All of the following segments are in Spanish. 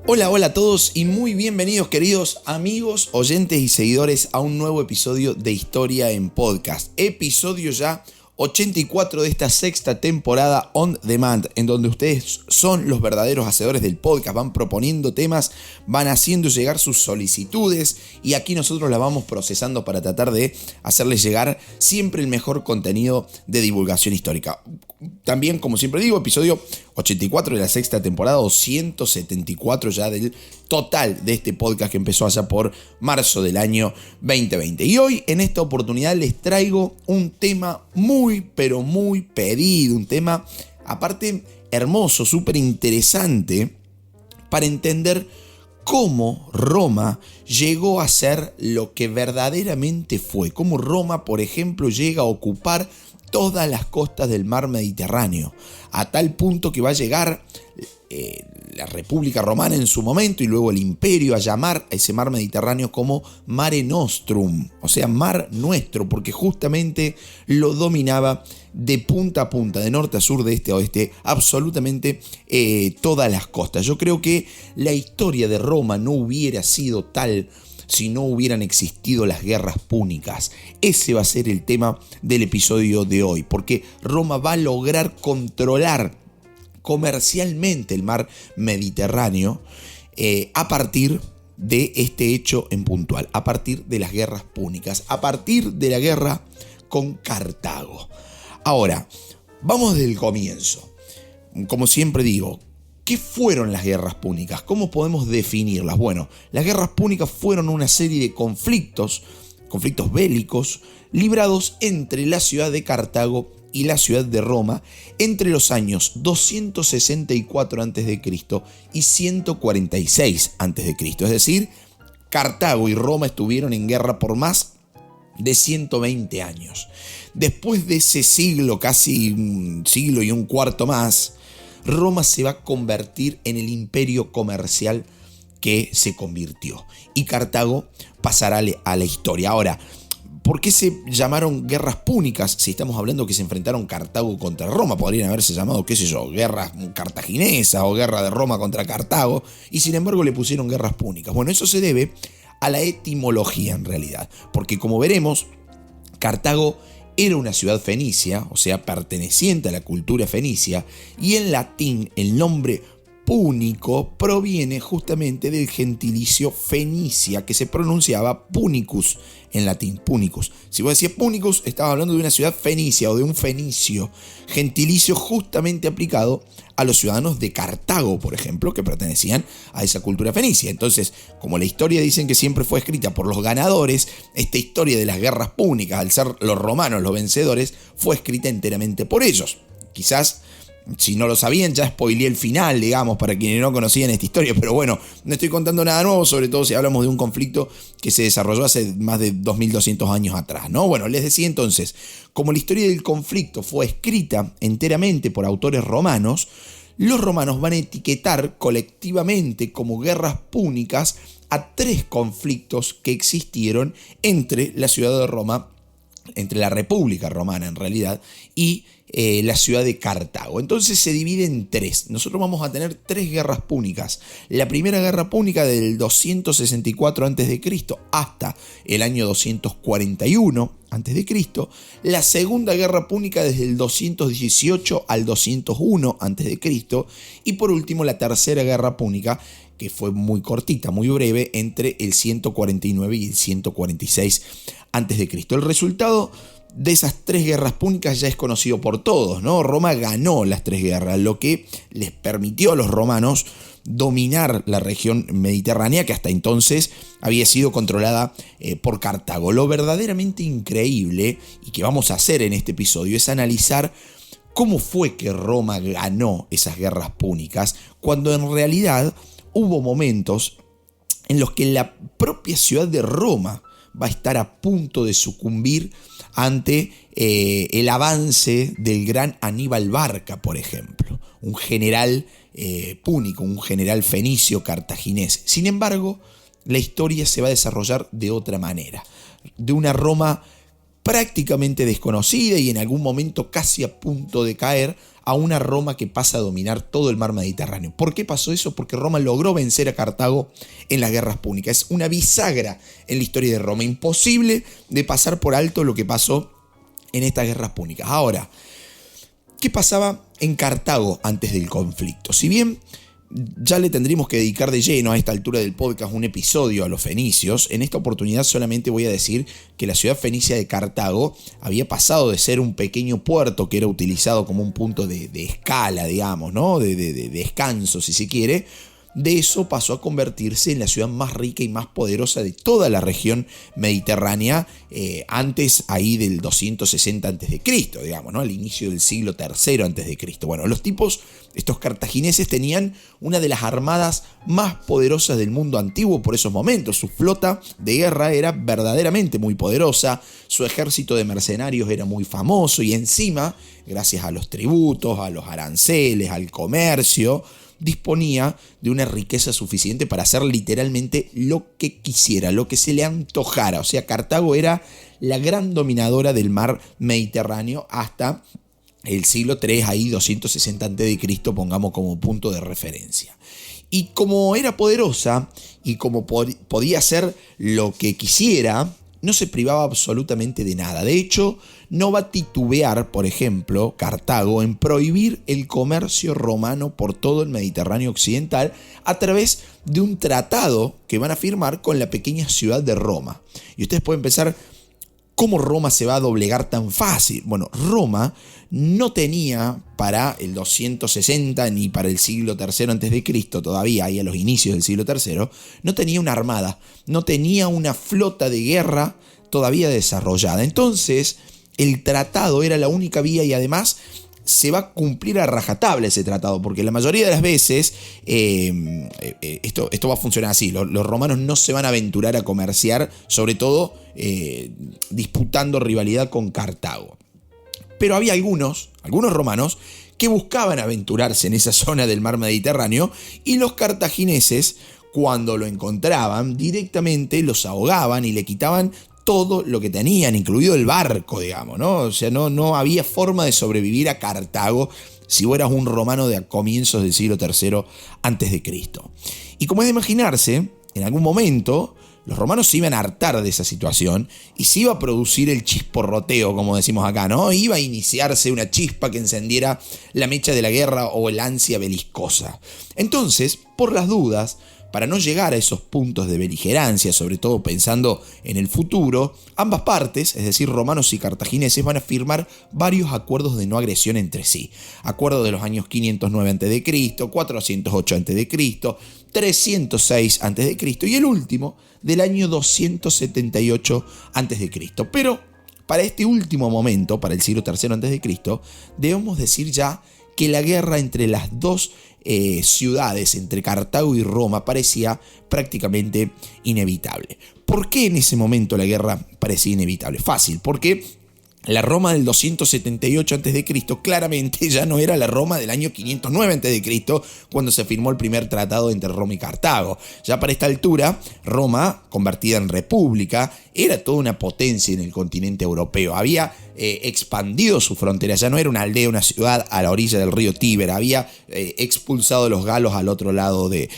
Hola, hola a todos y muy bienvenidos queridos amigos, oyentes y seguidores a un nuevo episodio de Historia en Podcast. Episodio ya 84 de esta sexta temporada On Demand, en donde ustedes son los verdaderos hacedores del podcast, van proponiendo temas, van haciendo llegar sus solicitudes y aquí nosotros las vamos procesando para tratar de hacerles llegar siempre el mejor contenido de divulgación histórica. También, como siempre digo, episodio 84 de la sexta temporada, 274 ya del total de este podcast que empezó allá por marzo del año 2020. Y hoy, en esta oportunidad, les traigo un tema muy, pero muy pedido, un tema, aparte, hermoso, súper interesante, para entender cómo Roma llegó a ser lo que verdaderamente fue. Cómo Roma, por ejemplo, llega a ocupar todas las costas del mar Mediterráneo, a tal punto que va a llegar la República Romana en su momento y luego el Imperio a llamar a ese mar Mediterráneo como Mare Nostrum, o sea, mar nuestro, porque justamente lo dominaba de punta a punta, de norte a sur, de este a oeste, absolutamente todas las costas. Yo creo que la historia de Roma no hubiera sido tal si no hubieran existido las guerras púnicas. Ese va a ser el tema del episodio de hoy, porque Roma va a lograr controlar comercialmente el mar Mediterráneo a partir de este hecho en puntual, a partir de las guerras púnicas, a partir de la guerra con Cartago. Ahora, vamos desde el comienzo. Como siempre digo, ¿qué fueron las guerras púnicas? ¿Cómo podemos definirlas? Bueno, las guerras púnicas fueron una serie de conflictos bélicos, librados entre la ciudad de Cartago y la ciudad de Roma entre los años 264 a.C. y 146 a.C. Es decir, Cartago y Roma estuvieron en guerra por más de 120 años. Después de ese siglo, casi un siglo y un cuarto más, Roma se va a convertir en el imperio comercial que se convirtió. Y Cartago pasará a la historia. Ahora, ¿por qué se llamaron guerras púnicas? Si estamos hablando que se enfrentaron Cartago contra Roma, podrían haberse llamado, qué sé yo, guerra cartaginesa o guerra de Roma contra Cartago, y sin embargo le pusieron guerras púnicas. Bueno, eso se debe a la etimología en realidad, porque como veremos, Cartago era una ciudad fenicia, o sea, perteneciente a la cultura fenicia, y en latín el nombre púnico proviene justamente del gentilicio fenicia, que se pronunciaba punicus en latín, punicus. Si vos decías punicus, estabas hablando de una ciudad fenicia o de un fenicio, gentilicio justamente aplicado a los ciudadanos de Cartago, por ejemplo, que pertenecían a esa cultura fenicia. Entonces, como la historia dicen que siempre fue escrita por los ganadores, esta historia de las guerras púnicas, al ser los romanos los vencedores, fue escrita enteramente por ellos. Quizás, si no lo sabían, ya spoileé el final, digamos, para quienes no conocían esta historia, pero bueno, no estoy contando nada nuevo, sobre todo si hablamos de un conflicto que se desarrolló hace más de 2200 años atrás, ¿no? Bueno, les decía entonces, como la historia del conflicto fue escrita enteramente por autores romanos, los romanos van a etiquetar colectivamente como guerras púnicas a 3 conflictos que existieron entre la ciudad de Roma, entre la República Romana en realidad, y la ciudad de Cartago. Entonces se divide en 3. Nosotros vamos a tener 3 guerras púnicas. La primera guerra púnica del 264 a.C. hasta el año 241 a.C. La segunda guerra púnica desde el 218 al 201 a.C. Y por último la tercera guerra púnica, que fue muy cortita, muy breve, entre el 149 y el 146 a.C. El resultado de esas 3 guerras púnicas ya es conocido por todos, ¿no? Roma ganó las 3 guerras, lo que les permitió a los romanos dominar la región mediterránea que hasta entonces había sido controlada por Cartago. Lo verdaderamente increíble, y que vamos a hacer en este episodio, es analizar cómo fue que Roma ganó esas guerras púnicas, cuando en realidad hubo momentos en los que la propia ciudad de Roma va a estar a punto de sucumbir ante el avance del gran Aníbal Barca, por ejemplo, un general púnico, un general fenicio cartaginés. Sin embargo, la historia se va a desarrollar de otra manera, de una Roma prácticamente desconocida y en algún momento casi a punto de caer, a una Roma que pasa a dominar todo el mar Mediterráneo. ¿Por qué pasó eso? Porque Roma logró vencer a Cartago en las guerras púnicas. Es una bisagra en la historia de Roma. Imposible de pasar por alto lo que pasó en estas guerras púnicas. Ahora, ¿qué pasaba en Cartago antes del conflicto? Si bien ya le tendríamos que dedicar de lleno a esta altura del podcast un episodio a los fenicios, en esta oportunidad solamente voy a decir que la ciudad fenicia de Cartago había pasado de ser un pequeño puerto que era utilizado como un punto de escala, digamos, ¿no? de descanso, si se quiere. De eso pasó a convertirse en la ciudad más rica y más poderosa de toda la región mediterránea, antes ahí del 260 a.C., digamos, ¿no? Al inicio del siglo III a.C. Bueno, los tipos, estos cartagineses, tenían una de las armadas más poderosas del mundo antiguo por esos momentos. Su flota de guerra era verdaderamente muy poderosa, su ejército de mercenarios era muy famoso y encima, gracias a los tributos, a los aranceles, al comercio, disponía de una riqueza suficiente para hacer literalmente lo que quisiera, lo que se le antojara. O sea, Cartago era la gran dominadora del mar Mediterráneo hasta el siglo III, ahí 260 a.C., pongamos como punto de referencia. Y como era poderosa y como podía hacer lo que quisiera, no se privaba absolutamente de nada. De hecho, no va a titubear, por ejemplo, Cartago, en prohibir el comercio romano por todo el Mediterráneo occidental a través de un tratado que van a firmar con la pequeña ciudad de Roma. Y ustedes pueden pensar, ¿cómo Roma se va a doblegar tan fácil? Bueno, Roma no tenía para el 260 ni para el siglo III a.C., todavía ahí a los inicios del siglo III, no tenía una armada, no tenía una flota de guerra todavía desarrollada. Entonces, el tratado era la única vía y además se va a cumplir a rajatabla ese tratado, porque la mayoría de las veces esto va a funcionar así. Los romanos no se van a aventurar a comerciar, sobre todo disputando rivalidad con Cartago. Pero había algunos romanos que buscaban aventurarse en esa zona del mar Mediterráneo y los cartagineses, cuando lo encontraban, directamente los ahogaban y le quitaban todo lo que tenían, incluido el barco, digamos, ¿no? O sea, no había forma de sobrevivir a Cartago si fueras un romano de a comienzos del siglo III a.C. Y como es de imaginarse, en algún momento los romanos se iban a hartar de esa situación y se iba a producir el chisporroteo, como decimos acá, ¿no? Iba a iniciarse una chispa que encendiera la mecha de la guerra o el ansia beliscosa. Entonces, por las dudas, para no llegar a esos puntos de beligerancia, sobre todo pensando en el futuro, ambas partes, es decir, romanos y cartagineses, van a firmar varios acuerdos de no agresión entre sí. Acuerdos de los años 509 a.C., 408 a.C., 306 a.C. y el último del año 278 a.C. Pero para este último momento, para el siglo III a.C., debemos decir ya que la guerra entre las dos ciudades, entre Cartago y Roma, parecía prácticamente inevitable. ¿Por qué en ese momento la guerra parecía inevitable? Fácil, porque la Roma del 278 a.C. claramente ya no era la Roma del año 509 a.C. cuando se firmó el primer tratado entre Roma y Cartago. Ya para esta altura, Roma, convertida en república, era toda una potencia en el continente europeo. Había expandido su frontera, ya no era una aldea, una ciudad a la orilla del río Tíber. Había expulsado a los galos al otro lado de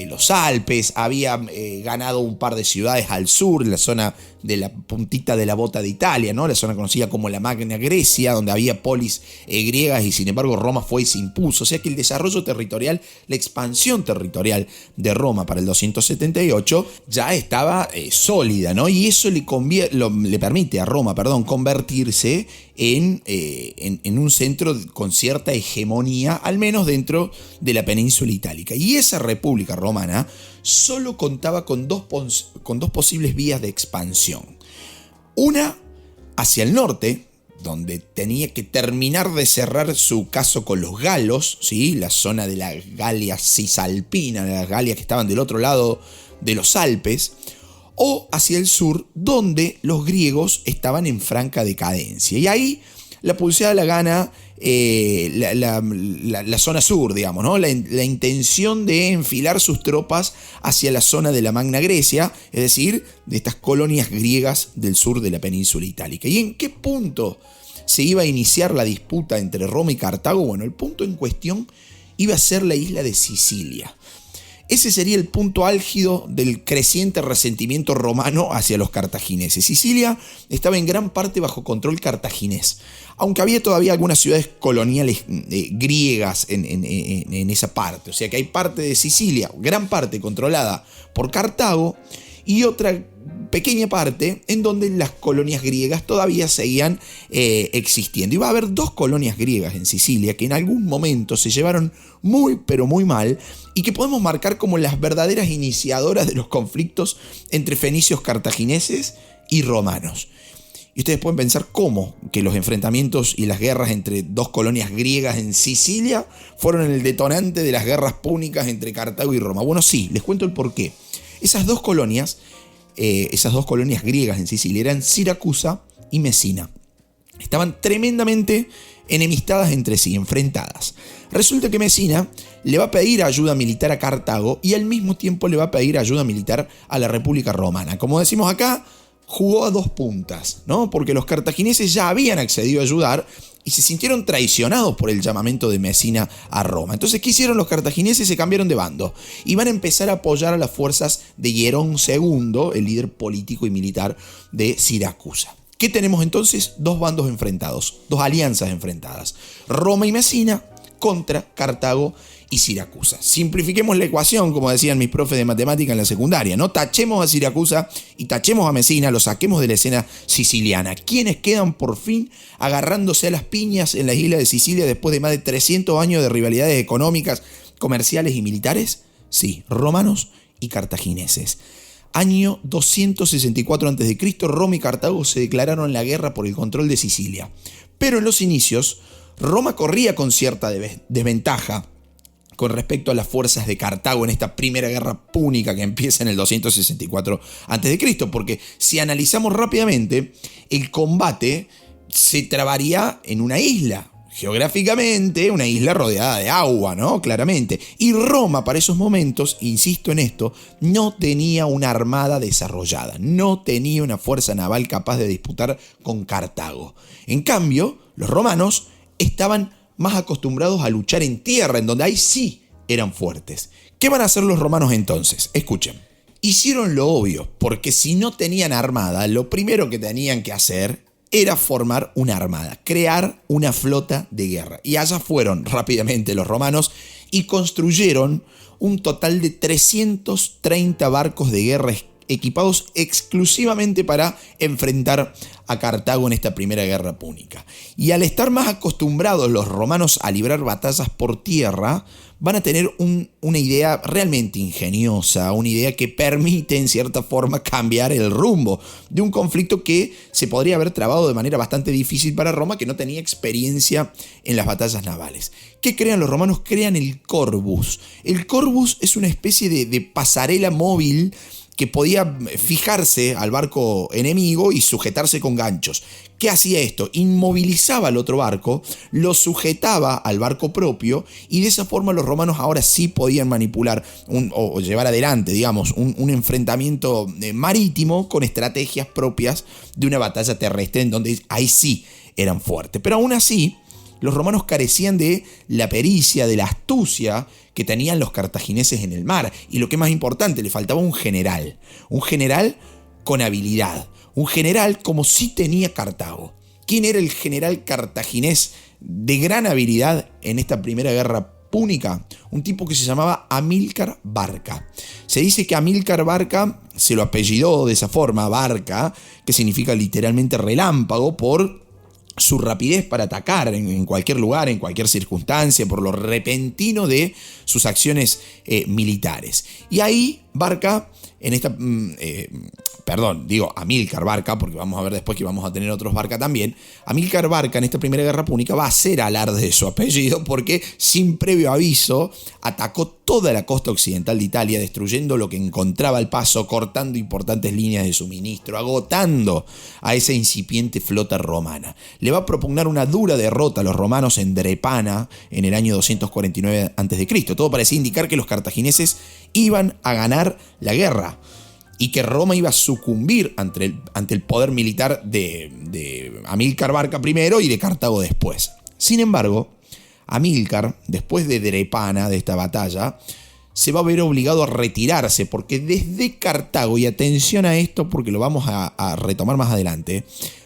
los Alpes. Había ganado un par de ciudades al sur, en la zona de la puntita de la bota de Italia, ¿no? La zona conocida como la Magna Grecia, donde había polis griegas y sin embargo Roma fue y se impuso. O sea que el desarrollo territorial, la expansión territorial de Roma para el 278 ya estaba sólida, ¿no? Y eso le permite a Roma, convertirse en un centro con cierta hegemonía, al menos dentro de la península itálica. Y esa república romana solo contaba con dos posibles vías de expansión. Una hacia el norte, donde tenía que terminar de cerrar su caso con los galos, ¿sí? La zona de la Galia cisalpina, las Galias que estaban del otro lado de los Alpes, o hacia el sur, donde los griegos estaban en franca decadencia. Y ahí la pulseada la gana la zona sur, digamos, ¿no? La intención de enfilar sus tropas hacia la zona de la Magna Grecia, es decir, de estas colonias griegas del sur de la península itálica. ¿Y en qué punto se iba a iniciar la disputa entre Roma y Cartago? Bueno, el punto en cuestión iba a ser la isla de Sicilia. Ese sería el punto álgido del creciente resentimiento romano hacia los cartagineses. Sicilia estaba en gran parte bajo control cartaginés, aunque había todavía algunas ciudades coloniales griegas en esa parte. O sea que hay parte de Sicilia, gran parte controlada por Cartago, y otra pequeña parte en donde las colonias griegas todavía seguían existiendo. Y va a haber 2 colonias griegas en Sicilia que en algún momento se llevaron muy pero muy mal y que podemos marcar como las verdaderas iniciadoras de los conflictos entre fenicios cartagineses y romanos. Y ustedes pueden pensar cómo que los enfrentamientos y las guerras entre 2 colonias griegas en Sicilia fueron el detonante de las guerras púnicas entre Cartago y Roma. Bueno, sí, les cuento el porqué. Esas dos colonias griegas en Sicilia eran Siracusa y Mesina. Estaban tremendamente enemistadas entre sí, enfrentadas. Resulta que Mesina le va a pedir ayuda militar a Cartago y al mismo tiempo le va a pedir ayuda militar a la República Romana. Como decimos acá, jugó a 2 puntas, ¿no? Porque los cartagineses ya habían accedido a ayudar y se sintieron traicionados por el llamamiento de Mesina a Roma. Entonces, ¿qué hicieron los cartagineses? Se cambiaron de bando y van a empezar a apoyar a las fuerzas de Hierón II, el líder político y militar de Siracusa. ¿Qué tenemos entonces? 2 bandos enfrentados, 2 alianzas enfrentadas. Roma y Mesina contra Cartago y Siracusa. Simplifiquemos la ecuación, como decían mis profes de matemática en la secundaria, ¿no? Tachemos a Siracusa y tachemos a Mesina, lo saquemos de la escena siciliana. ¿Quiénes quedan por fin agarrándose a las piñas en la isla de Sicilia después de más de 300 años de rivalidades económicas, comerciales y militares? Sí, romanos y cartagineses. Año 264 a.C., Roma y Cartago se declararon la guerra por el control de Sicilia. Pero en los inicios, Roma corría con cierta desventaja con respecto a las fuerzas de Cartago en esta primera guerra púnica que empieza en el 264 a.C., porque si analizamos rápidamente, el combate se trabaría en una isla, geográficamente una isla rodeada de agua, ¿no? Claramente. Y Roma para esos momentos, insisto en esto, no tenía una armada desarrollada, no tenía una fuerza naval capaz de disputar con Cartago. En cambio, los romanos estaban más acostumbrados a luchar en tierra, en donde ahí sí eran fuertes. ¿Qué van a hacer los romanos entonces? Escuchen. Hicieron lo obvio, porque si no tenían armada, lo primero que tenían que hacer era formar una armada, crear una flota de guerra. Y allá fueron rápidamente los romanos y construyeron un total de 330 barcos de guerra equipados exclusivamente para enfrentar a Cartago en esta primera guerra púnica. Y al estar más acostumbrados los romanos a librar batallas por tierra, van a tener una idea realmente ingeniosa, una idea que permite en cierta forma cambiar el rumbo de un conflicto que se podría haber trabado de manera bastante difícil para Roma, que no tenía experiencia en las batallas navales. ¿Qué crean los romanos? Crean el Corvus. El Corvus es una especie de pasarela móvil que podía fijarse al barco enemigo y sujetarse con ganchos. ¿Qué hacía esto? Inmovilizaba al otro barco, lo sujetaba al barco propio y de esa forma los romanos ahora sí podían manipular o llevar adelante, digamos, un enfrentamiento marítimo con estrategias propias de una batalla terrestre en donde ahí sí eran fuertes. Pero aún así, los romanos carecían de la pericia, de la astucia que tenían los cartagineses en el mar. Y lo que es más importante, le faltaba un general con habilidad, un general como sí tenía Cartago. ¿Quién era el general cartaginés de gran habilidad en esta primera guerra púnica? Un tipo que se llamaba Amílcar Barca. Se dice que Amílcar Barca se lo apellidó de esa forma, Barca, que significa literalmente relámpago, por su rapidez para atacar en cualquier lugar, en cualquier circunstancia, por lo repentino de sus acciones militares. Y ahí Barca, Amílcar Barca, porque vamos a ver después que vamos a tener otros Barca también. Amílcar Barca en esta primera guerra púnica va a hacer alarde de su apellido porque sin previo aviso atacó toda la costa occidental de Italia, destruyendo lo que encontraba al paso, cortando importantes líneas de suministro, agotando a esa incipiente flota romana. Le va a propugnar una dura derrota a los romanos en Drepana en el año 249 a.C. Todo parecía indicar que los cartagineses iban a ganar la guerra y que Roma iba a sucumbir ante el poder militar de Amílcar Barca primero y de Cartago después. Sin embargo, Amílcar, después de Drepana, de esta batalla, se va a ver obligado a retirarse porque desde Cartago, y atención a esto porque lo vamos a retomar más adelante,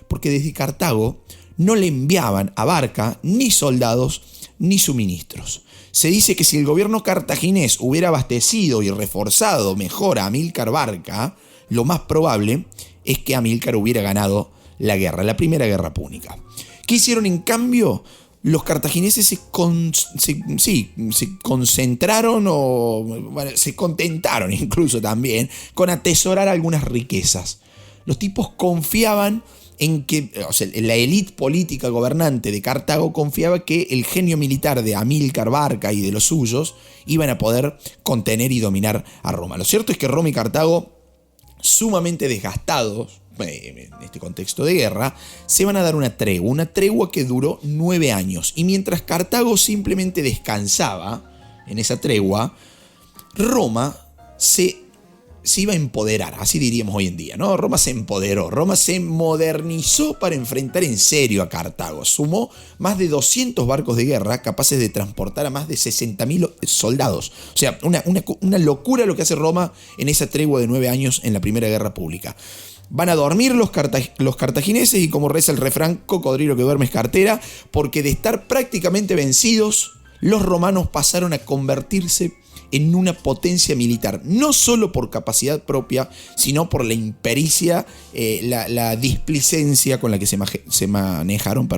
porque desde Cartago no le enviaban a Barca ni soldados ni suministros. Se dice que si el gobierno cartaginés hubiera abastecido y reforzado mejor a Amílcar Barca, lo más probable es que Amílcar hubiera ganado la guerra, la primera guerra púnica. ¿Qué hicieron en cambio? Los cartagineses se concentraron se contentaron incluso también con atesorar algunas riquezas. Los tipos confiaban en que, la élite política gobernante de Cartago confiaba que el genio militar de Amílcar Barca y de los suyos iban a poder contener y dominar a Roma. Lo cierto es que Roma y Cartago, sumamente desgastados en este contexto de guerra, se van a dar una tregua que duró 9 años. Y mientras Cartago simplemente descansaba en esa tregua, Roma se iba a empoderar, así diríamos hoy en día, ¿no? Roma se empoderó, Roma se modernizó para enfrentar en serio a Cartago. Sumó más de 200 barcos de guerra capaces de transportar a más de 60.000 soldados. O sea, una locura lo que hace Roma en esa tregua de 9 años en la Primera Guerra Pública. Van a dormir los cartagineses y, como reza el refrán, cocodrilo que duerme es cartera, porque de estar prácticamente vencidos, los romanos pasaron a convertirse en una potencia militar, no solo por capacidad propia, sino por la impericia, la displicencia con la que se manejaron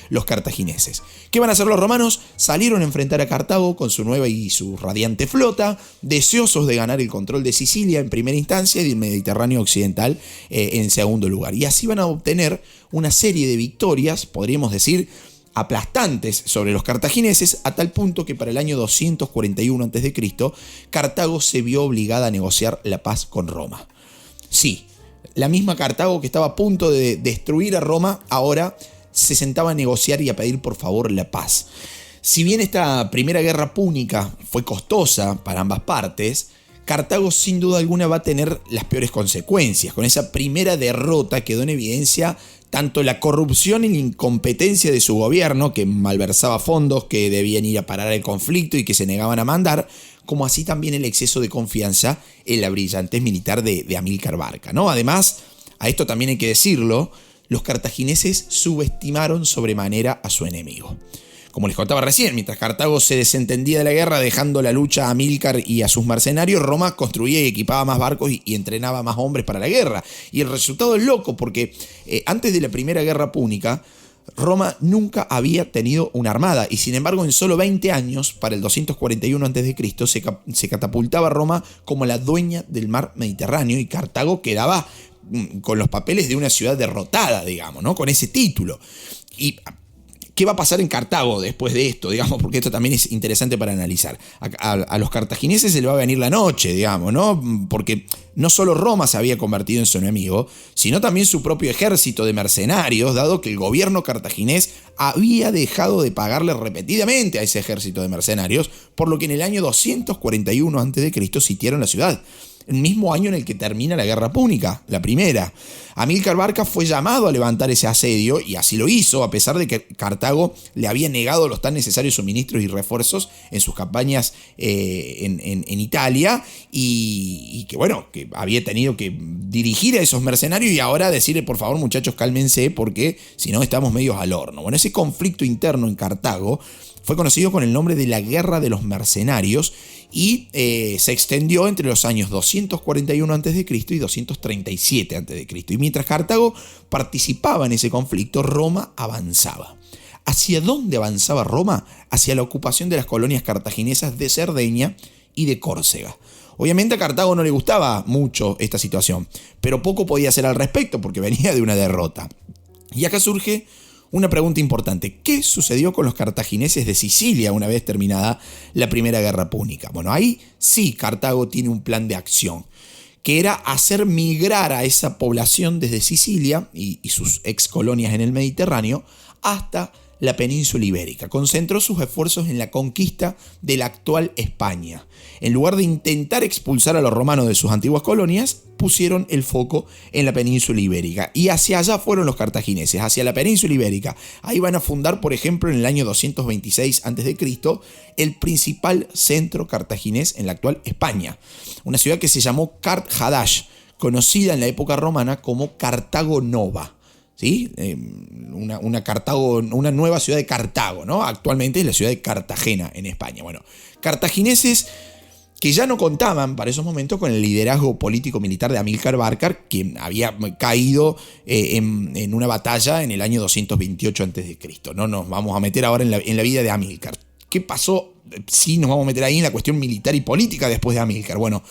los cartagineses. ¿Qué van a hacer los romanos? Salieron a enfrentar a Cartago con su nueva y su radiante flota, deseosos de ganar el control de Sicilia en primera instancia y del Mediterráneo occidental en segundo lugar. Y así van a obtener una serie de victorias, podríamos decir, aplastantes sobre los cartagineses, a tal punto que para el año 241 a.C. Cartago se vio obligada a negociar la paz con Roma. Sí, la misma Cartago que estaba a punto de destruir a Roma, ahora se sentaba a negociar y a pedir por favor la paz. Si bien esta primera guerra púnica fue costosa para ambas partes, Cartago sin duda alguna va a tener las peores consecuencias. Con esa primera derrota quedó en evidencia tanto la corrupción y la incompetencia de su gobierno, que malversaba fondos que debían ir a parar el conflicto y que se negaban a mandar, como así también el exceso de confianza en la brillantez militar de Amílcar Barca, ¿no? Además, a esto también hay que decirlo, los cartagineses subestimaron sobremanera a su enemigo. Como les contaba recién, mientras Cartago se desentendía de la guerra dejando la lucha a Amílcar y a sus mercenarios, Roma construía y equipaba más barcos y entrenaba más hombres para la guerra. Y el resultado es loco porque antes de la primera guerra púnica, Roma nunca había tenido una armada y sin embargo en solo 20 años, para el 241 a.C., se catapultaba Roma como la dueña del mar Mediterráneo y Cartago quedaba con los papeles de una ciudad derrotada, digamos, ¿no? Con ese título. Y ¿qué va a pasar en Cartago después de esto? Digamos, porque esto también es interesante para analizar. A los cartagineses se le va a venir la noche, digamos, ¿no? Porque no solo Roma se había convertido en su enemigo, sino también su propio ejército de mercenarios, dado que el gobierno cartaginés había dejado de pagarle repetidamente a ese ejército de mercenarios, por lo que en el año 241 a.C. sitiaron la ciudad. El mismo año en el que termina la guerra púnica, la primera. Amílcar Barca fue llamado a levantar ese asedio y así lo hizo, a pesar de que Cartago le había negado los tan necesarios suministros y refuerzos en sus campañas en Italia y que había tenido que dirigir a esos mercenarios y ahora decirle, por favor muchachos, cálmense porque si no estamos medios al horno. Bueno, ese conflicto interno en Cartago fue conocido con el nombre de la Guerra de los Mercenarios y se extendió entre los años 241 a.C. y 237 a.C. Y mientras Cartago participaba en ese conflicto, Roma avanzaba. ¿Hacia dónde avanzaba Roma? Hacia la ocupación de las colonias cartaginesas de Cerdeña y de Córcega. Obviamente a Cartago no le gustaba mucho esta situación, pero poco podía hacer al respecto porque venía de una derrota. Y acá surge una pregunta importante. ¿Qué sucedió con los cartagineses de Sicilia una vez terminada la Primera Guerra Púnica? Bueno, ahí sí Cartago tiene un plan de acción, que era hacer migrar a esa población desde Sicilia y sus ex colonias en el Mediterráneo hasta la península ibérica. Concentró sus esfuerzos en la conquista de la actual España. En lugar de intentar expulsar a los romanos de sus antiguas colonias, pusieron el foco en la península ibérica. Y hacia allá fueron los cartagineses, hacia la península ibérica. Ahí van a fundar, por ejemplo, en el año 226 a.C., el principal centro cartaginés en la actual España. Una ciudad que se llamó Cart-Hadash, conocida en la época romana como Cartago Nova. ¿Sí? Una nueva ciudad de Cartago, ¿no? Actualmente es la ciudad de Cartagena en España. Bueno, cartagineses que ya no contaban para esos momentos con el liderazgo político-militar de Amílcar Barca, quien había caído en una batalla en el año 228 a.C. No nos vamos a meter ahora en la vida de Amílcar. ¿Qué pasó? Sí, nos vamos a meter ahí en la cuestión militar y política después de Amílcar. Bueno,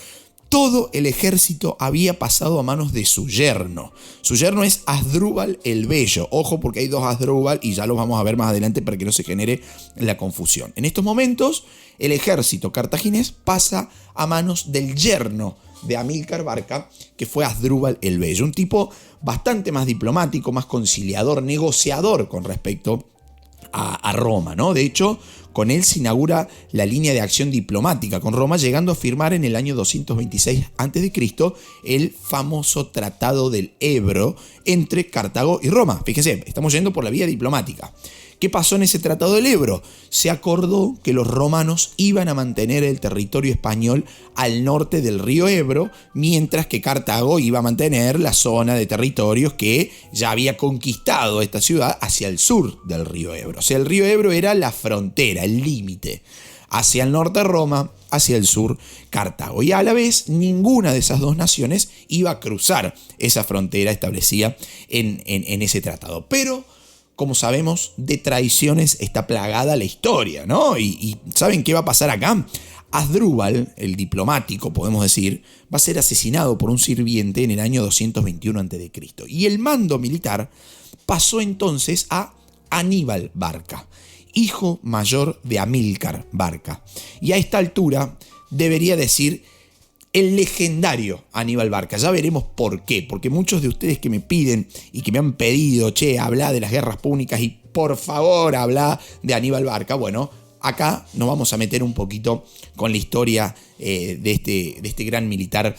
todo el ejército había pasado a manos de su yerno. Su yerno es Asdrúbal el Bello. Ojo, porque hay dos Asdrúbal y ya los vamos a ver más adelante para que no se genere la confusión. En estos momentos, el ejército cartaginés pasa a manos del yerno de Amílcar Barca, que fue Asdrúbal el Bello. Un tipo bastante más diplomático, más conciliador, negociador con respecto a Roma, ¿no? De hecho, con él se inaugura la línea de acción diplomática con Roma, llegando a firmar en el año 226 a.C. el famoso Tratado del Ebro entre Cartago y Roma. Fíjense, estamos yendo por la vía diplomática. ¿Qué pasó en ese Tratado del Ebro? Se acordó que los romanos iban a mantener el territorio español al norte del río Ebro, mientras que Cartago iba a mantener la zona de territorios que ya había conquistado esta ciudad hacia el sur del río Ebro. O sea, el río Ebro era la frontera, el límite. Hacia el norte Roma, hacia el sur Cartago. Y a la vez, ninguna de esas dos naciones iba a cruzar esa frontera establecida en ese tratado. Pero, como sabemos, de traiciones está plagada la historia, ¿no? Y ¿saben qué va a pasar acá? Asdrúbal, el diplomático, podemos decir, va a ser asesinado por un sirviente en el año 221 a.C. Y el mando militar pasó entonces a Aníbal Barca, hijo mayor de Amílcar Barca. Y a esta altura debería decir el legendario Aníbal Barca. Ya veremos por qué. Porque muchos de ustedes que me piden y que me han pedido, habla de las guerras púnicas y por favor habla de Aníbal Barca. Bueno, acá nos vamos a meter un poquito con la historia de este gran militar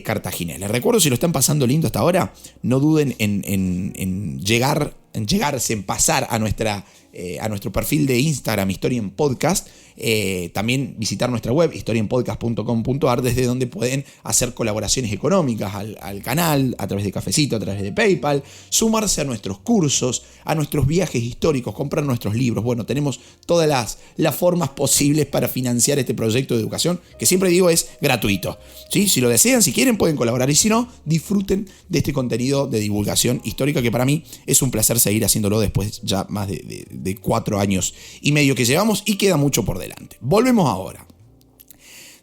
cartaginés. Les recuerdo, si lo están pasando lindo hasta ahora, no duden en pasar a nuestro perfil de Instagram, Historia en Podcast. También visitar nuestra web, historiaenpodcast.com.ar, desde donde pueden hacer colaboraciones económicas al canal, a través de Cafecito, a través de PayPal, sumarse a nuestros cursos, a nuestros viajes históricos, comprar nuestros libros. Bueno, tenemos todas las formas posibles para financiar este proyecto de educación, que siempre digo es gratuito. ¿Sí? Si lo desean, si quieren, pueden colaborar, y si no, disfruten de este contenido de divulgación histórica, que para mí es un placer seguir haciéndolo después ya más de 4 años y medio que llevamos, y queda mucho por delante. Volvemos ahora.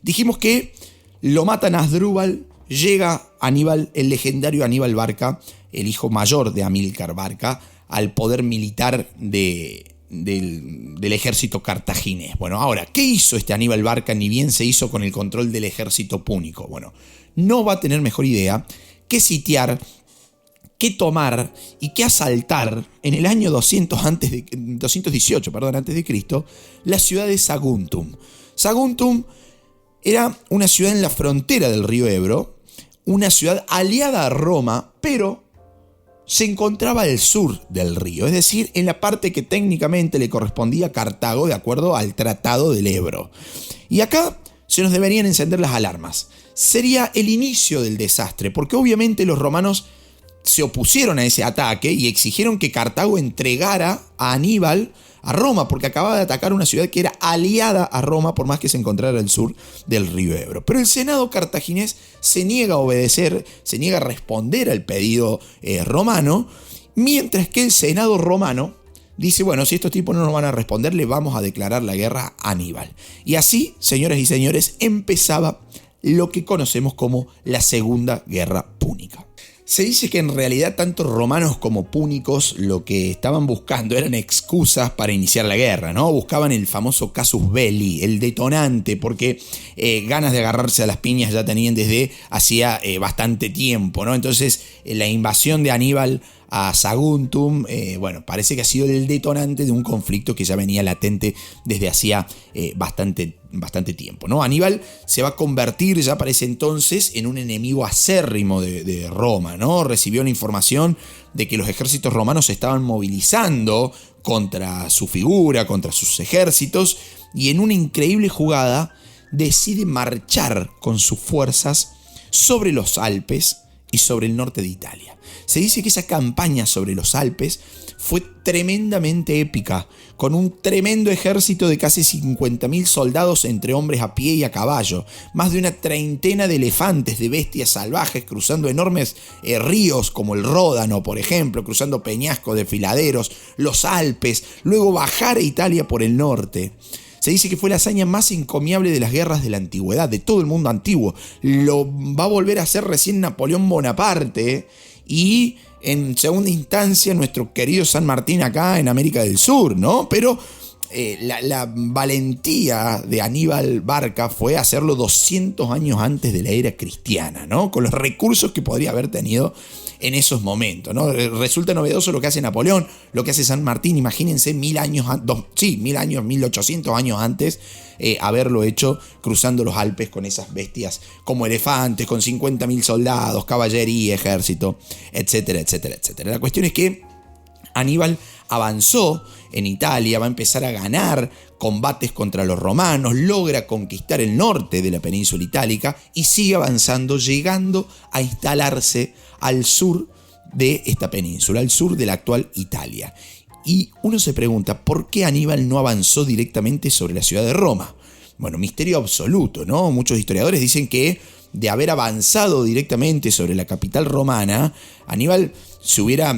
Dijimos que lo matan a Asdrúbal, llega Aníbal, el legendario Aníbal Barca, el hijo mayor de Amílcar Barca, al poder militar del ejército cartaginés. Bueno, ahora, ¿qué hizo este Aníbal Barca? Ni bien se hizo con el control del ejército púnico. Bueno, no va a tener mejor idea que sitiar, que tomar y que asaltar en el año 218 a.C., la ciudad de Saguntum. Saguntum era una ciudad en la frontera del río Ebro, una ciudad aliada a Roma, pero se encontraba al sur del río, es decir, en la parte que técnicamente le correspondía a Cartago de acuerdo al Tratado del Ebro. Y acá se nos deberían encender las alarmas. Sería el inicio del desastre, porque obviamente los romanos se opusieron a ese ataque y exigieron que Cartago entregara a Aníbal a Roma, porque acababa de atacar una ciudad que era aliada a Roma, por más que se encontrara al sur del río Ebro. Pero el Senado cartaginés se niega a obedecer, se niega a responder al pedido romano, mientras que el Senado romano dice, bueno, si estos tipos no nos van a responder, le vamos a declarar la guerra a Aníbal. Y así, señoras y señores, empezaba lo que conocemos como la Segunda Guerra Púnica. Se dice que en realidad tanto romanos como púnicos lo que estaban buscando eran excusas para iniciar la guerra, ¿no? Buscaban el famoso casus belli, el detonante, porque ganas de agarrarse a las piñas ya tenían desde hacía bastante tiempo, ¿no? Entonces la invasión de Aníbal a Saguntum, parece que ha sido el detonante de un conflicto que ya venía latente desde hacía bastante tiempo, ¿no? Aníbal se va a convertir ya para ese entonces en un enemigo acérrimo de Roma, ¿no? Recibió la información de que los ejércitos romanos se estaban movilizando contra su figura, contra sus ejércitos, y en una increíble jugada decide marchar con sus fuerzas sobre los Alpes y sobre el norte de Italia. Se dice que esa campaña sobre los Alpes fue tremendamente épica, con un tremendo ejército de casi 50.000 soldados entre hombres a pie y a caballo, más de una treintena de elefantes, de bestias salvajes, cruzando enormes ríos como el Ródano, por ejemplo, cruzando peñascos, desfiladeros, los Alpes, luego bajar a Italia por el norte. Se dice que fue la hazaña más encomiable de las guerras de la antigüedad, de todo el mundo antiguo. Lo va a volver a hacer recién Napoleón Bonaparte y en segunda instancia nuestro querido San Martín acá en América del Sur, ¿no? Pero la valentía de Aníbal Barca fue hacerlo 200 años antes de la era cristiana, ¿no? Con los recursos que podría haber tenido en esos momentos, ¿no? Resulta novedoso lo que hace Napoleón, lo que hace San Martín, imagínense 1800 años antes haberlo hecho cruzando los Alpes con esas bestias como elefantes, con 50.000 soldados, caballería, ejército, etcétera, etcétera, etcétera. La cuestión es que Aníbal avanzó en Italia, va a empezar a ganar combates contra los romanos, logra conquistar el norte de la península itálica y sigue avanzando, llegando a instalarse al sur de esta península, al sur de la actual Italia. Y uno se pregunta, ¿por qué Aníbal no avanzó directamente sobre la ciudad de Roma? Bueno, misterio absoluto, ¿no? Muchos historiadores dicen que de haber avanzado directamente sobre la capital romana, Aníbal se hubiera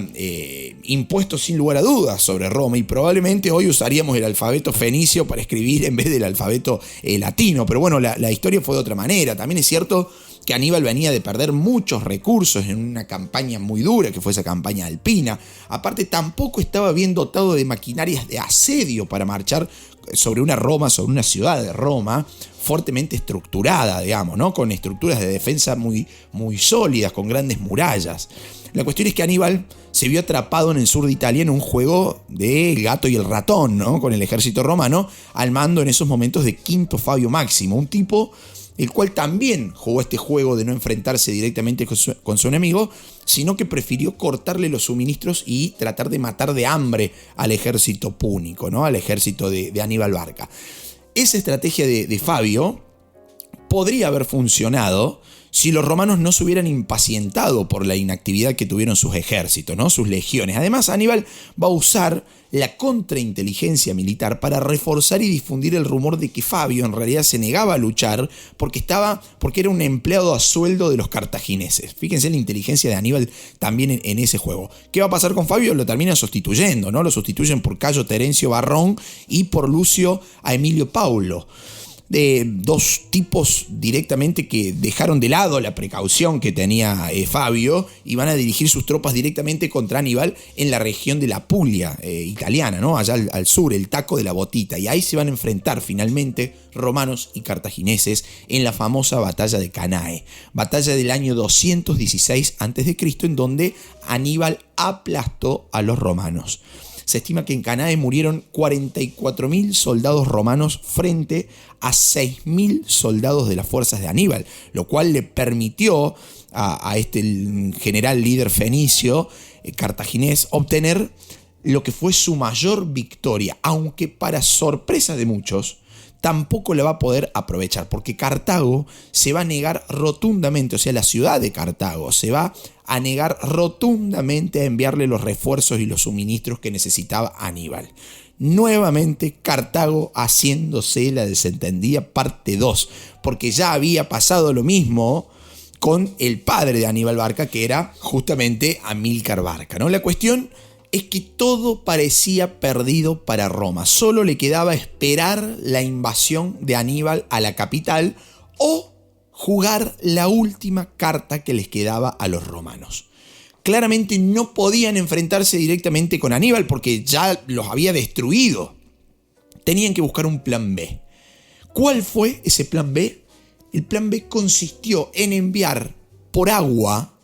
impuesto sin lugar a dudas sobre Roma y probablemente hoy usaríamos el alfabeto fenicio para escribir en vez del alfabeto latino. Pero bueno, la historia fue de otra manera. También es cierto que Aníbal venía de perder muchos recursos en una campaña muy dura, que fue esa campaña alpina. Aparte, tampoco estaba bien dotado de maquinarias de asedio para marchar sobre una Roma, sobre una ciudad de Roma, fuertemente estructurada, digamos, ¿no? Con estructuras de defensa muy, muy sólidas, con grandes murallas. La cuestión es que Aníbal se vio atrapado en el sur de Italia en un juego de el gato y el ratón, ¿no? Con el ejército romano al mando en esos momentos de Quinto Fabio Máximo, un tipo el cual también jugó este juego de no enfrentarse directamente con su enemigo, sino que prefirió cortarle los suministros y tratar de matar de hambre al ejército púnico, ¿no? Al ejército de Aníbal Barca. Esa estrategia de Fabio podría haber funcionado si los romanos no se hubieran impacientado por la inactividad que tuvieron sus ejércitos, ¿no? Sus legiones. Además, Aníbal va a usar la contrainteligencia militar para reforzar y difundir el rumor de que Fabio en realidad se negaba a luchar porque era un empleado a sueldo de los cartagineses. Fíjense la inteligencia de Aníbal también en ese juego. ¿Qué va a pasar con Fabio? Lo terminan sustituyendo, ¿no? Lo sustituyen por Cayo Terencio Varrón y por Lucio a Emilio Paulo. De dos tipos directamente que dejaron de lado la precaución que tenía Fabio y van a dirigir sus tropas directamente contra Aníbal en la región de la Puglia italiana, ¿no? Allá al sur, el Taco de la Botita, y ahí se van a enfrentar finalmente romanos y cartagineses en la famosa batalla de Cannae, batalla del año 216 a.C., en donde Aníbal aplastó a los romanos. Se estima que en Cannae murieron 44.000 soldados romanos frente a 6.000 soldados de las fuerzas de Aníbal, lo cual le permitió a este general líder fenicio cartaginés obtener lo que fue su mayor victoria, aunque para sorpresa de muchos tampoco la va a poder aprovechar, porque Cartago se va a negar rotundamente, o sea, la ciudad de Cartago se va a negar rotundamente a enviarle los refuerzos y los suministros que necesitaba Aníbal. Nuevamente Cartago haciéndose la desentendida parte 2, porque ya había pasado lo mismo con el padre de Aníbal Barca, que era justamente Amílcar Barca, ¿no? La cuestión es que todo parecía perdido para Roma. Solo le quedaba esperar la invasión de Aníbal a la capital o jugar la última carta que les quedaba a los romanos. Claramente no podían enfrentarse directamente con Aníbal porque ya los había destruido. Tenían que buscar un plan B. ¿Cuál fue ese plan B? El plan B consistió en enviar por agua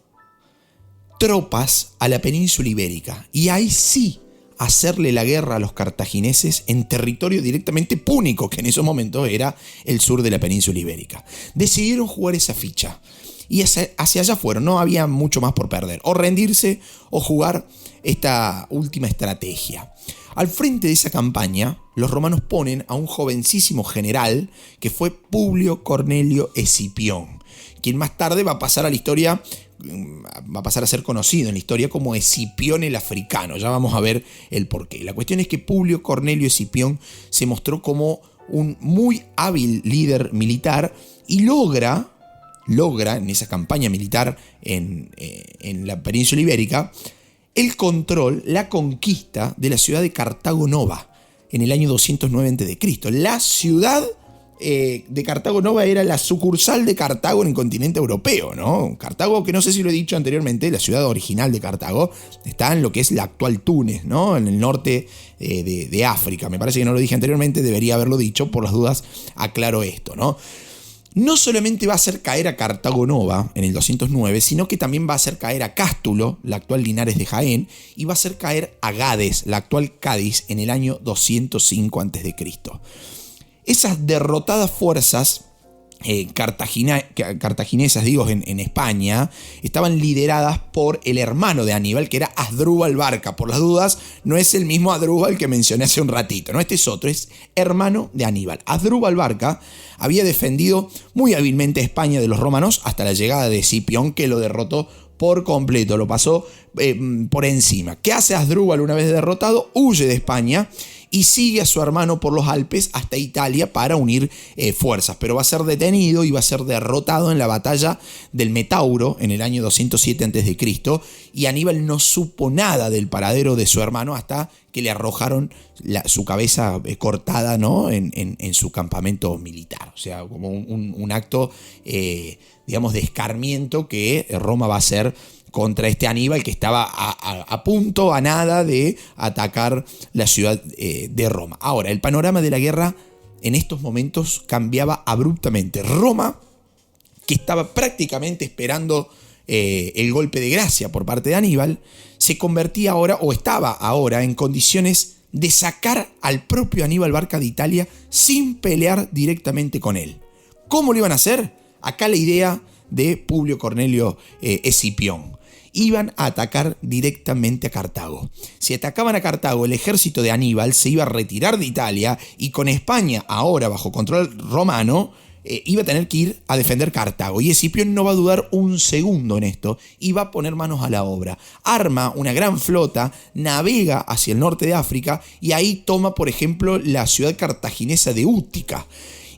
tropas a la península ibérica y ahí sí hacerle la guerra a los cartagineses en territorio directamente púnico, que en esos momentos era el sur de la península ibérica. Decidieron jugar esa ficha y hacia allá fueron, no había mucho más por perder, o rendirse o jugar esta última estrategia. Al frente de esa campaña, los romanos ponen a un jovencísimo general que fue Publio Cornelio Escipión, quien más tarde va a pasar a la historia, va a pasar a ser conocido en la historia como Escipión el Africano. Ya vamos a ver el porqué. La cuestión es que Publio Cornelio Escipión se mostró como un muy hábil líder militar y logra en esa campaña militar en la península ibérica el control, la conquista de la ciudad de Cartago Nova en el año 209 a.C. La ciudad de Cartago Nova era la sucursal de Cartago en el continente europeo, ¿no? Cartago, que no sé si lo he dicho anteriormente, la ciudad original de Cartago está en lo que es la actual Túnez, ¿no? En el norte de África. Me parece que no lo dije anteriormente, debería haberlo dicho, por las dudas aclaro esto, ¿no? No solamente va a hacer caer a Cartago Nova en el 209, sino que también va a hacer caer a Cástulo, la actual Linares de Jaén, y va a hacer caer a Gades, la actual Cádiz, en el año 205 a.C. Esas derrotadas fuerzas cartaginesas, en España, estaban lideradas por el hermano de Aníbal, que era Asdrúbal Barca. Por las dudas, no es el mismo Asdrúbal que mencioné hace un ratito, ¿no? Este es otro, es hermano de Aníbal. Asdrúbal Barca había defendido muy hábilmente España de los romanos hasta la llegada de Escipión, que lo derrotó por completo, lo pasó por encima. ¿Qué hace Asdrúbal una vez derrotado? Huye de España y sigue a su hermano por los Alpes hasta Italia para unir fuerzas, pero va a ser detenido y va a ser derrotado en la batalla del Metauro en el año 207 a.C. y Aníbal no supo nada del paradero de su hermano hasta que le arrojaron su cabeza cortada, ¿no? en su campamento militar. O sea, como un acto, de escarmiento que Roma va a hacer contra este Aníbal, que estaba a punto, a nada de atacar la ciudad de Roma. Ahora, el panorama de la guerra en estos momentos cambiaba abruptamente. Roma, que estaba prácticamente esperando el golpe de gracia por parte de Aníbal, se convertía ahora, o estaba ahora, en condiciones de sacar al propio Aníbal Barca de Italia sin pelear directamente con él. ¿Cómo lo iban a hacer? Acá la idea de Publio Cornelio Escipión. Iban a atacar directamente a Cartago. Si atacaban a Cartago, el ejército de Aníbal se iba a retirar de Italia y con España ahora bajo control romano, iba a tener que ir a defender Cartago. Y Escipión no va a dudar un segundo en esto y va a poner manos a la obra. Arma una gran flota, navega hacia el norte de África y ahí toma, por ejemplo, la ciudad cartaginesa de Útica.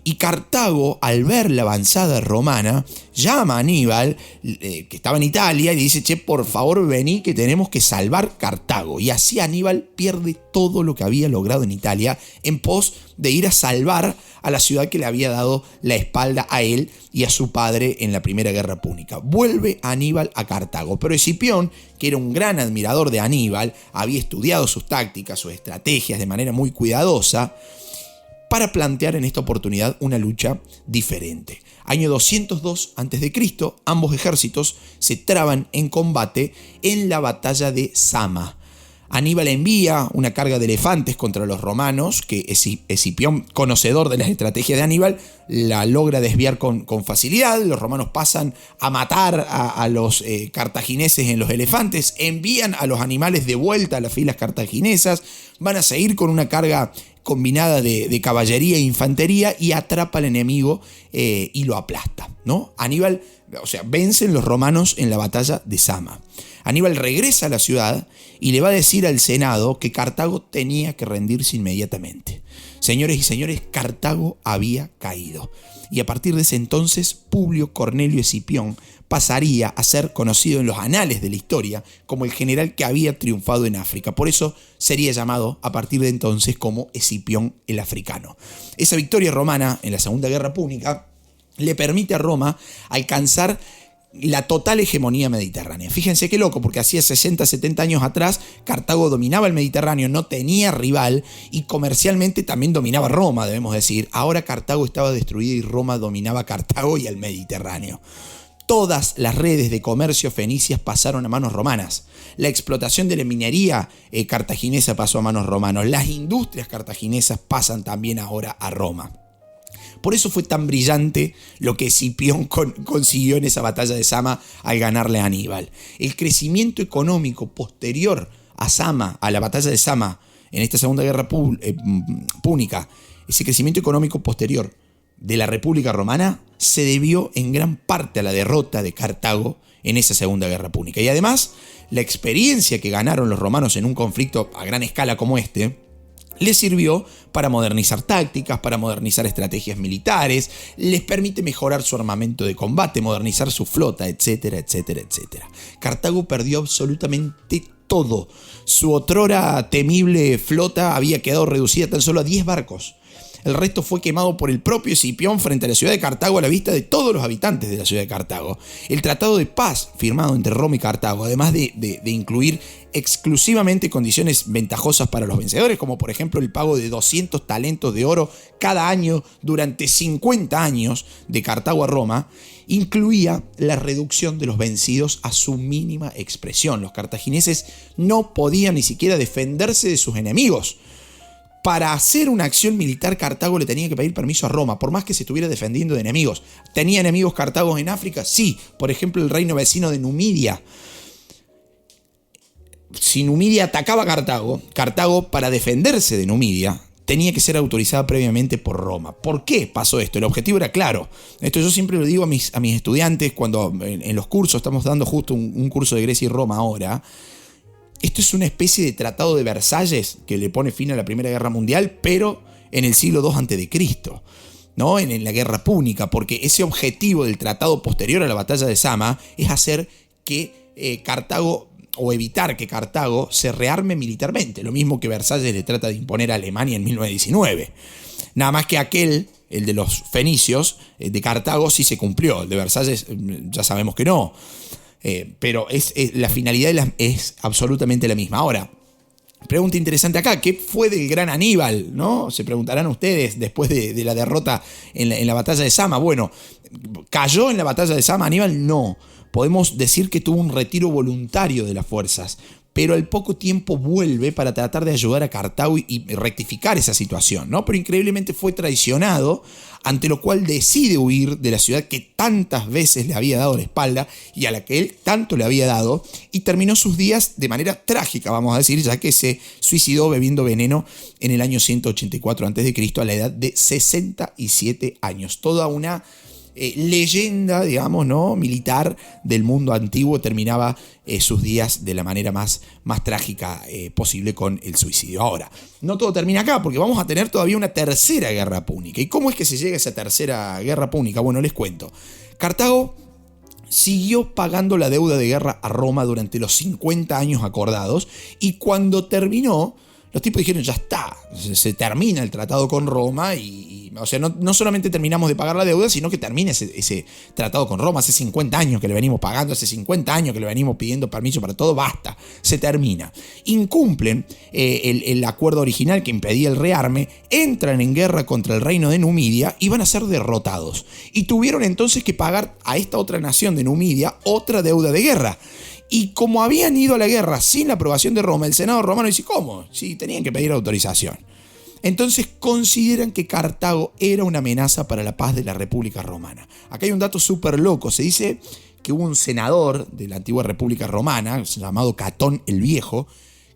Y Cartago, al ver la avanzada romana, llama a Aníbal, que estaba en Italia, y le dice: che, por favor vení que tenemos que salvar Cartago. Y así Aníbal pierde todo lo que había logrado en Italia en pos de ir a salvar a la ciudad que le había dado la espalda a él y a su padre en la Primera Guerra Púnica. Vuelve Aníbal a Cartago, pero Escipión, que era un gran admirador de Aníbal, había estudiado sus tácticas, sus estrategias de manera muy cuidadosa, para plantear en esta oportunidad una lucha diferente. Año 202 a.C., ambos ejércitos se traban en combate en la batalla de Zama. Aníbal envía una carga de elefantes contra los romanos, que Escipión, conocedor de las estrategias de Aníbal, la logra desviar con facilidad. Los romanos pasan a matar a los cartagineses en los elefantes, envían a los animales de vuelta a las filas cartaginesas, van a seguir con una carga combinada de caballería e infantería y atrapa al enemigo y lo aplasta, ¿no? Aníbal, vencen los romanos en la batalla de Zama. Aníbal regresa a la ciudad y le va a decir al Senado que Cartago tenía que rendirse inmediatamente. Señores y señores, Cartago había caído. Y a partir de ese entonces, Publio Cornelio Escipión pasaría a ser conocido en los anales de la historia como el general que había triunfado en África. Por eso sería llamado a partir de entonces como Escipión el Africano. Esa victoria romana en la Segunda Guerra Púnica le permite a Roma alcanzar la total hegemonía mediterránea. Fíjense qué loco, porque hacía 60, 70 años atrás Cartago dominaba el Mediterráneo, no tenía rival y comercialmente también dominaba Roma, debemos decir. Ahora Cartago estaba destruida y Roma dominaba Cartago y el Mediterráneo. Todas las redes de comercio fenicias pasaron a manos romanas. La explotación de la minería cartaginesa pasó a manos romanos. Las industrias cartaginesas pasan también ahora a Roma. Por eso fue tan brillante lo que Escipión consiguió en esa batalla de Zama al ganarle a Aníbal. El crecimiento económico posterior a Zama, a la batalla de Zama, en esta segunda guerra púnica, ese crecimiento económico posterior de la República Romana se debió en gran parte a la derrota de Cartago en esa segunda guerra púnica. Y además, la experiencia que ganaron los romanos en un conflicto a gran escala como este, les sirvió para modernizar tácticas, para modernizar estrategias militares, les permite mejorar su armamento de combate, modernizar su flota, etcétera, etcétera, etcétera. Cartago perdió absolutamente todo. Su otrora temible flota había quedado reducida tan solo a 10 barcos. El resto fue quemado por el propio Escipión frente a la ciudad de Cartago a la vista de todos los habitantes de la ciudad de Cartago. El tratado de paz firmado entre Roma y Cartago, además de incluir exclusivamente condiciones ventajosas para los vencedores, como por ejemplo el pago de 200 talentos de oro cada año durante 50 años de Cartago a Roma, incluía la reducción de los vencidos a su mínima expresión. Los cartagineses no podían ni siquiera defenderse de sus enemigos. Para hacer una acción militar, Cartago le tenía que pedir permiso a Roma, por más que se estuviera defendiendo de enemigos. ¿Tenía enemigos Cartago en África? Sí, por ejemplo el reino vecino de Numidia. Si Numidia atacaba a Cartago, Cartago para defenderse de Numidia tenía que ser autorizada previamente por Roma. ¿Por qué pasó esto? El objetivo era claro. Esto yo siempre lo digo a mis estudiantes cuando en los cursos, estamos dando justo un curso de Grecia y Roma ahora. Esto es una especie de tratado de Versalles que le pone fin a la Primera Guerra Mundial, pero en el siglo II a.C., ¿no? En la Guerra Púnica, porque ese objetivo del tratado posterior a la batalla de Zama es hacer que Cartago, o evitar que Cartago se rearme militarmente, lo mismo que Versalles le trata de imponer a Alemania en 1919. Nada más que aquel, el de los fenicios, de Cartago sí se cumplió, el de Versalles ya sabemos que no. Pero la finalidad es absolutamente la misma. Ahora, pregunta interesante acá, ¿qué fue del gran Aníbal? ¿No? Se preguntarán ustedes después de la derrota en la batalla de Zama. Bueno, ¿cayó en la batalla de Zama Aníbal? No. Podemos decir que tuvo un retiro voluntario de las fuerzas, pero al poco tiempo vuelve para tratar de ayudar a Cartago y rectificar esa situación, ¿no? Pero increíblemente fue traicionado, ante lo cual decide huir de la ciudad que tantas veces le había dado la espalda y a la que él tanto le había dado, y terminó sus días de manera trágica, vamos a decir, ya que se suicidó bebiendo veneno en el año 184 a.C. a la edad de 67 años. Toda una leyenda, digamos, ¿no?, militar del mundo antiguo terminaba sus días de la manera más trágica posible con el suicidio. Ahora, no todo termina acá, porque vamos a tener todavía una tercera guerra púnica. ¿Y cómo es que se llega a esa tercera guerra púnica? Bueno, les cuento. Cartago siguió pagando la deuda de guerra a Roma durante los 50 años acordados, y cuando terminó, los tipos dijeron, ya está, se termina el tratado con Roma o sea, no solamente terminamos de pagar la deuda, sino que termina ese tratado con Roma. Hace 50 años que le venimos pagando, hace 50 años que le venimos pidiendo permiso para todo, basta, se termina. Incumplen el acuerdo original que impedía el rearme, entran en guerra contra el reino de Numidia y van a ser derrotados. Y tuvieron entonces que pagar a esta otra nación de Numidia otra deuda de guerra. Y como habían ido a la guerra sin la aprobación de Roma, el Senado romano dice, ¿cómo? Sí, tenían que pedir autorización. Entonces consideran que Cartago era una amenaza para la paz de la República Romana. Acá hay un dato súper loco. Se dice que hubo un senador de la antigua República Romana, llamado Catón el Viejo,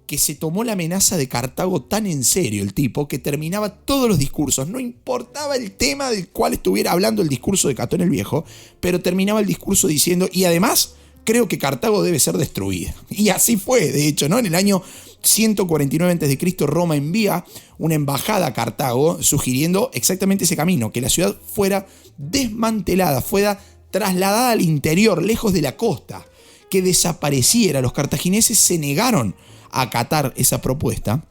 que se tomó la amenaza de Cartago tan en serio, el tipo, que terminaba todos los discursos. No importaba el tema del cual estuviera hablando el discurso de Catón el Viejo, pero terminaba el discurso diciendo, y además, creo que Cartago debe ser destruida. Y así fue, de hecho, ¿no? En el año 149 a.C., Roma envía una embajada a Cartago sugiriendo exactamente ese camino, que la ciudad fuera desmantelada, fuera trasladada al interior, lejos de la costa, que desapareciera. Los cartagineses se negaron a acatar esa propuesta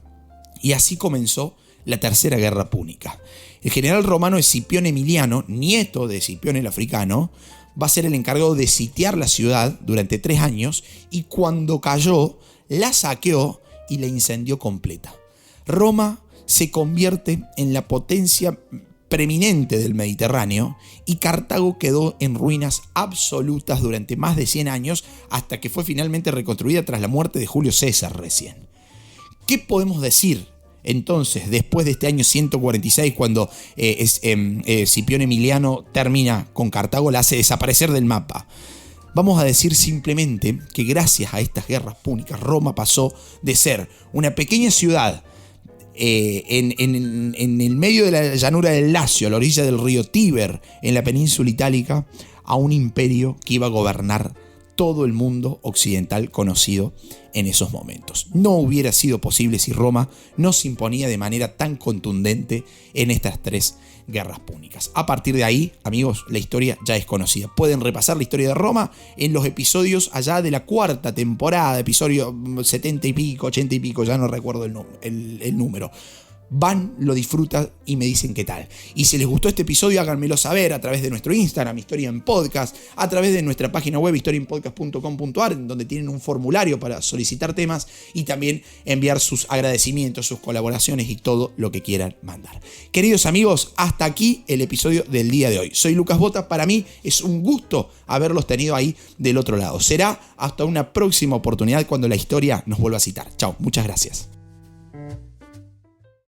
y así comenzó la Tercera Guerra Púnica. El general romano Escipión Emiliano, nieto de Escipión el Africano, va a ser el encargado de sitiar la ciudad durante 3 años y cuando cayó, la saqueó y la incendió completa. Roma se convierte en la potencia preeminente del Mediterráneo y Cartago quedó en ruinas absolutas durante más de 100 años hasta que fue finalmente reconstruida tras la muerte de Julio César recién. ¿Qué podemos decir entonces después de este año 146 cuando Escipión Emiliano termina con Cartago, la hace desaparecer del mapa? Vamos a decir simplemente que gracias a estas guerras púnicas Roma pasó de ser una pequeña ciudad en el medio de la llanura del Lacio, a la orilla del río Tíber, en la península itálica, a un imperio que iba a gobernar todo el mundo occidental conocido en esos momentos. No hubiera sido posible si Roma no se imponía de manera tan contundente en estas 3 guerras púnicas. A partir de ahí, amigos, la historia ya es conocida. Pueden repasar la historia de Roma en los episodios allá de la 4ª temporada, episodio 70 y pico, 80 y pico, ya no recuerdo el número. Van, lo disfrutan y me dicen qué tal. Y si les gustó este episodio, háganmelo saber a través de nuestro Instagram, Historia en Podcast, a través de nuestra página web, historiaenpodcast.com.ar, donde tienen un formulario para solicitar temas y también enviar sus agradecimientos, sus colaboraciones y todo lo que quieran mandar. Queridos amigos, hasta aquí el episodio del día de hoy. Soy Lucas Bota, para mí es un gusto haberlos tenido ahí del otro lado. Será hasta una próxima oportunidad cuando la historia nos vuelva a citar. Chao, muchas gracias.